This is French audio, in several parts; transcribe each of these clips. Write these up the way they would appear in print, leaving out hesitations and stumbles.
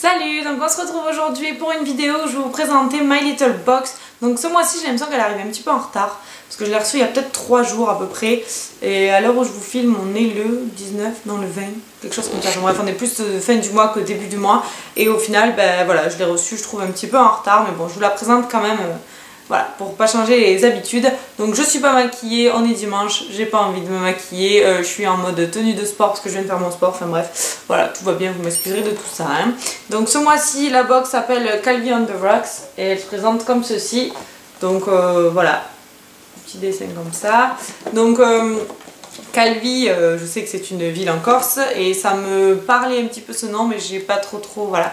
Salut, donc on se retrouve aujourd'hui pour une vidéo où je vais vous présenter My Little Box. Donc ce mois-ci j'ai l'impression qu'elle arrive un petit peu en retard parce que je l'ai reçue il y a peut-être 3 jours à peu près. Et à l'heure où je vous filme on est le 19, non le 20, quelque chose comme ça. Bref on est plus fin du mois que début du mois. Et au final ben voilà, je l'ai reçue je trouve un petit peu en retard, mais bon je vous la présente quand même. Voilà, pour pas changer les habitudes. Donc je suis pas maquillée, on est dimanche, j'ai pas envie de me maquiller, je suis en mode tenue de sport parce que je viens de faire mon sport, enfin bref, voilà, tout va bien, vous m'excuserez de tout ça. Hein. Donc ce mois-ci, la box s'appelle Calvi on the Rocks et elle se présente comme ceci. Donc voilà, petit dessin comme ça. Donc Calvi, je sais que c'est une ville en Corse et ça me parlait un petit peu ce nom, mais j'ai pas trop, voilà.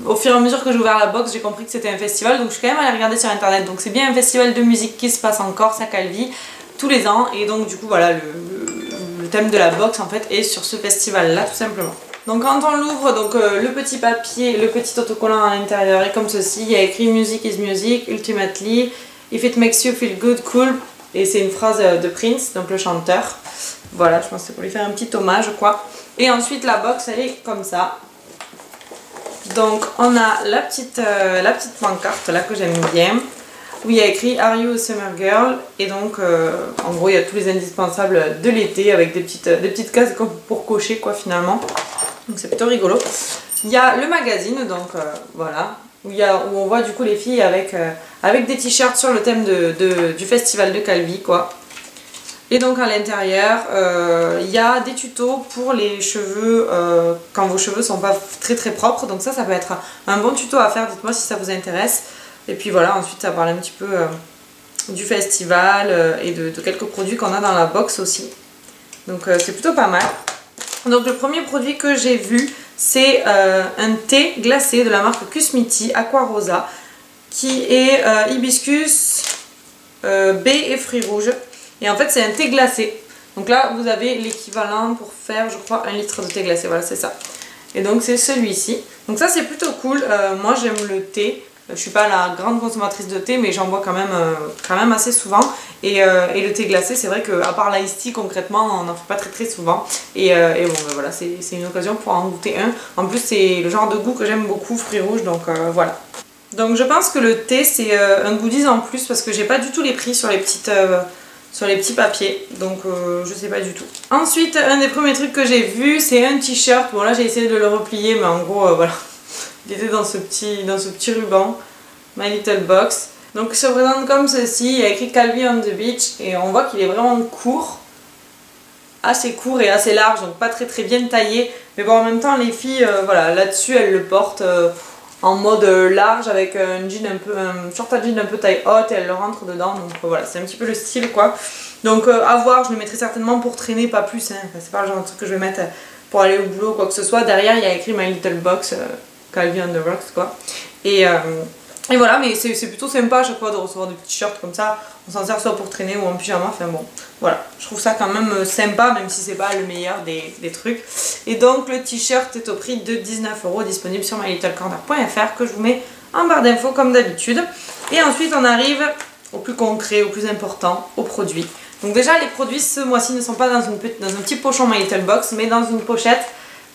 Au fur et à mesure que j'ai ouvert la box, j'ai compris que c'était un festival, donc je suis quand même allée regarder sur internet. Donc c'est bien un festival de musique qui se passe en Corse à Calvi tous les ans, et donc du coup voilà, le thème de la box en fait est sur ce festival là tout simplement. Donc quand on l'ouvre, donc le petit papier, le petit autocollant à l'intérieur est comme ceci, il y a écrit Music is music, ultimately, if it makes you feel good, cool, et c'est une phrase de Prince, donc le chanteur. Voilà, je pense que c'est pour lui faire un petit hommage quoi. Et ensuite la box elle est comme ça. Donc on a la petite pancarte là que j'aime bien, où il y a écrit Are you a summer girl? Et donc en gros il y a tous les indispensables de l'été avec des petites cases pour cocher quoi finalement. Donc c'est plutôt rigolo. Il y a le magazine, donc voilà, où on voit du coup les filles avec des t-shirts sur le thème du festival de Calvi quoi. Et donc à l'intérieur, il y a des tutos pour les cheveux quand vos cheveux sont pas très propres. Donc ça peut être un bon tuto à faire, dites-moi si ça vous intéresse. Et puis voilà, ensuite ça parle un petit peu du festival et de quelques produits qu'on a dans la box aussi. Donc c'est plutôt pas mal. Donc le premier produit que j'ai vu, c'est un thé glacé de la marque Cusmiti Aqua Rosa, qui est hibiscus, baie et fruits rouges. Et en fait c'est un thé glacé. Donc là vous avez l'équivalent pour faire je crois 1 litre de thé glacé, voilà c'est ça. Et donc c'est celui-ci. Donc ça c'est plutôt cool, moi j'aime le thé. Je suis pas la grande consommatrice de thé mais j'en bois quand même assez souvent. Et le thé glacé c'est vrai qu'à part l'ice tea concrètement on n'en fait pas très souvent. Et bon ben voilà, c'est une occasion pour en goûter un. En plus c'est le genre de goût que j'aime beaucoup, fruits rouges, donc voilà. Donc je pense que le thé c'est un goodies en plus parce que j'ai pas du tout les prix sur les petits papiers, donc je sais pas du tout. Ensuite, un des premiers trucs que j'ai vu, c'est un t-shirt. Bon là j'ai essayé de le replier, mais en gros voilà, il était dans ce petit ruban, My Little Box. Donc il se présente comme ceci, il y a écrit Calvi on the beach, et on voit qu'il est vraiment court, assez court et assez large, donc pas très bien taillé. Mais bon en même temps les filles, voilà, là-dessus elles le portent en mode large avec un short à jean un peu taille haute et elle le rentre dedans, donc voilà c'est un petit peu le style quoi. Donc à voir, je le mettrai certainement pour traîner, pas plus, hein. Enfin, c'est pas le genre de truc que je vais mettre pour aller au boulot ou quoi que ce soit. Derrière il y a écrit My Little Box, Calvi on the Rocks quoi. Et voilà, mais c'est plutôt sympa à chaque fois de recevoir des petits shirts comme ça. On s'en sert soit pour traîner ou en pyjama, enfin bon, voilà. Je trouve ça quand même sympa, même si c'est pas le meilleur des trucs. Et donc le t-shirt est au prix de 19 €, disponible sur mylittlecorner.fr, que je vous mets en barre d'infos comme d'habitude. Et ensuite on arrive au plus concret, au plus important, aux produits. Donc déjà les produits ce mois-ci ne sont pas dans un petit pochon My Little Box, mais dans une pochette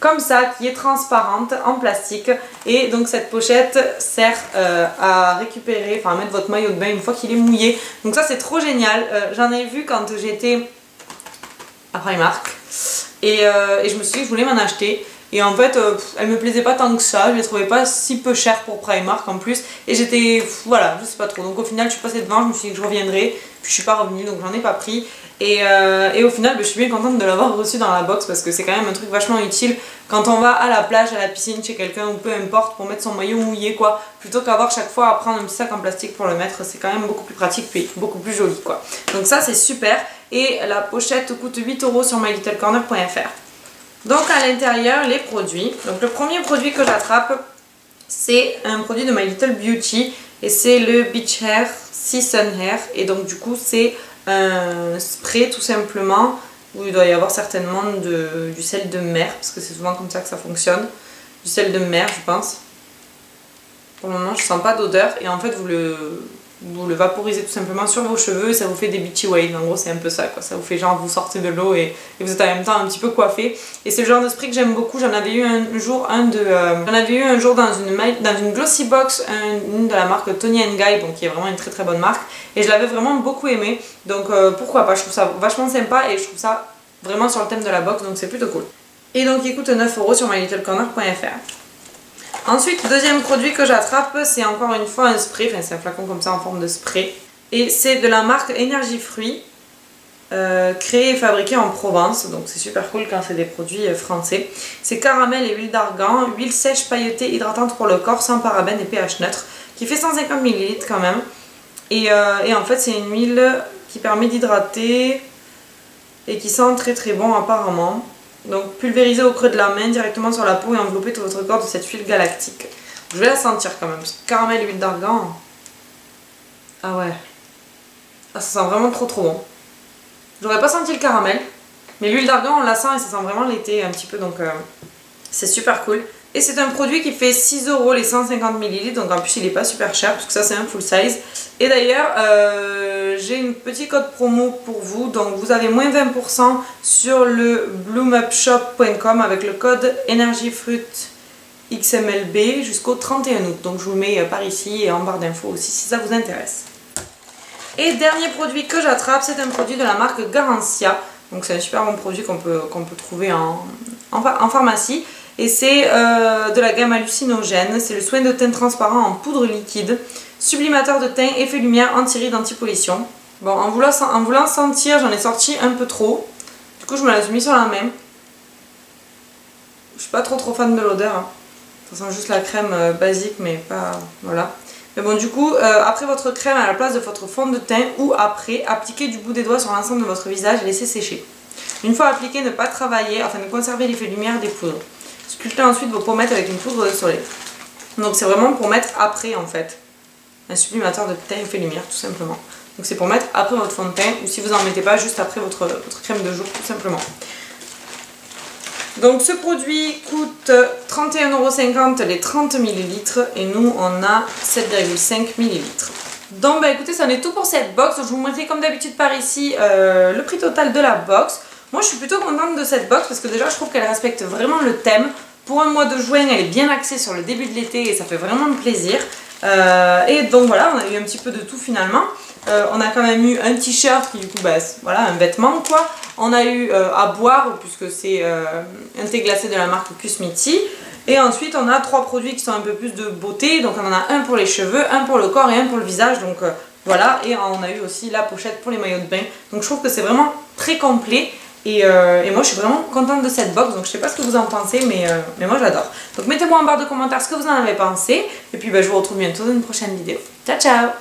comme ça, qui est transparente en plastique. Et donc cette pochette sert à récupérer, enfin à mettre votre maillot de bain une fois qu'il est mouillé. Donc ça c'est trop génial, j'en ai vu quand j'étais à Primark et je me suis dit que je voulais m'en acheter. Et en fait elle me plaisait pas tant que ça, je les trouvais pas si peu chères pour Primark en plus. Et j'étais, voilà, je sais pas trop. Donc au final je suis passée devant, je me suis dit que je reviendrai. Puis je suis pas revenue, donc j'en ai pas pris. Et au final, je suis bien contente de l'avoir reçu dans la box parce que c'est quand même un truc vachement utile quand on va à la plage, à la piscine, chez quelqu'un ou peu importe, pour mettre son maillot mouillé quoi. Plutôt qu'avoir chaque fois à prendre un petit sac en plastique pour le mettre, c'est quand même beaucoup plus pratique puis beaucoup plus joli quoi. Donc ça c'est super. Et la pochette coûte 8 € sur mylittlecorner.fr. Donc à l'intérieur, les produits. Donc le premier produit que j'attrape, c'est un produit de My Little Beauty et c'est le Beach Hair Season Hair. Et donc du coup c'est un spray tout simplement où il doit y avoir certainement du sel de mer parce que c'est souvent comme ça que ça fonctionne, du sel de mer je pense. Pour le moment je sens pas d'odeur et en fait vous vous le vaporisez tout simplement sur vos cheveux et ça vous fait des beachy waves. En gros c'est un peu ça quoi, ça vous fait genre vous sortez de l'eau et vous êtes en même temps un petit peu coiffé. Et c'est le genre de spray que j'aime beaucoup, j'en avais eu un jour dans une glossy box, une de la marque Toni & Guy, donc qui est vraiment une très très bonne marque. Et je l'avais vraiment beaucoup aimé, donc pourquoi pas, je trouve ça vachement sympa et je trouve ça vraiment sur le thème de la box, donc c'est plutôt cool. Et donc il coûte 9 € sur mylittlecorner.fr. Ensuite, deuxième produit que j'attrape, c'est encore une fois un spray, enfin c'est un flacon comme ça en forme de spray. Et c'est de la marque Énergie Fruits, créé et fabriqué en Provence, donc c'est super cool quand c'est des produits français. C'est caramel et huile d'argan, huile sèche pailletée hydratante pour le corps, sans parabènes et pH neutre, qui fait 150 ml quand même. Et en fait c'est une huile qui permet d'hydrater et qui sent très très bon apparemment. Donc pulvérisez au creux de la main directement sur la peau et enveloppez tout votre corps de cette huile galactique. Je vais la sentir quand même, parce que caramel et huile d'argan. Ah ouais. Ah, ça sent vraiment trop trop bon. J'aurais pas senti le caramel, mais l'huile d'argan on la sent et ça sent vraiment l'été un petit peu, donc c'est super cool. Et c'est un produit qui fait 6 € les 150 ml, donc en plus il est pas super cher parce que ça c'est un full size. Et d'ailleurs j'ai une petite code promo pour vous, donc vous avez moins 20% sur le bloomupshop.com avec le code EnergyFruitXMLB jusqu'au 31 août. Donc je vous le mets par ici et en barre d'infos aussi si ça vous intéresse. Et dernier produit que j'attrape, c'est un produit de la marque Garancia. Donc c'est un super bon produit qu'on peut trouver en pharmacie. Et c'est de la gamme hallucinogène, c'est le soin de teint transparent en poudre liquide, sublimateur de teint, effet lumière, anti-rides, anti-pollution. Bon, en voulant sentir, j'en ai sorti un peu trop, du coup je me la suis mis sur la main. Je suis pas trop fan de l'odeur, hein. Ça sent juste la crème basique mais pas... voilà. Mais bon du coup, après votre crème à la place de votre fond de teint ou après, appliquez du bout des doigts sur l'ensemble de votre visage et laissez sécher. Une fois appliqué, ne pas travailler afin de conserver l'effet lumière des poudres. Sculptez ensuite vos pommettes avec une poudre de soleil. Donc c'est vraiment pour mettre après en fait. Un sublimateur de teint effet lumière tout simplement. Donc c'est pour mettre après votre fond de teint ou si vous n'en mettez pas juste après votre crème de jour tout simplement. Donc ce produit coûte 31,50 € les 30 ml et nous on a 7,5 ml. Donc bah écoutez, ça en est tout pour cette box. Je vous montrerai comme d'habitude par ici le prix total de la box. Moi je suis plutôt contente de cette box parce que déjà je trouve qu'elle respecte vraiment le thème. Pour un mois de juin elle est bien axée sur le début de l'été et ça fait vraiment plaisir. Et donc voilà, on a eu un petit peu de tout finalement. On a quand même eu un t-shirt qui du coup, bah, voilà, un vêtement quoi. On a eu à boire puisque c'est un thé glacé de la marque Kusmiti. Et ensuite on a 3 produits qui sont un peu plus de beauté. Donc on en a un pour les cheveux, un pour le corps et un pour le visage. Donc voilà, et on a eu aussi la pochette pour les maillots de bain. Donc je trouve que c'est vraiment très complet. Et moi je suis vraiment contente de cette box, donc je sais pas ce que vous en pensez, mais moi je l'adore. Donc mettez-moi en barre de commentaires ce que vous en avez pensé. Et puis bah, je vous retrouve bientôt dans une prochaine vidéo. Ciao ciao!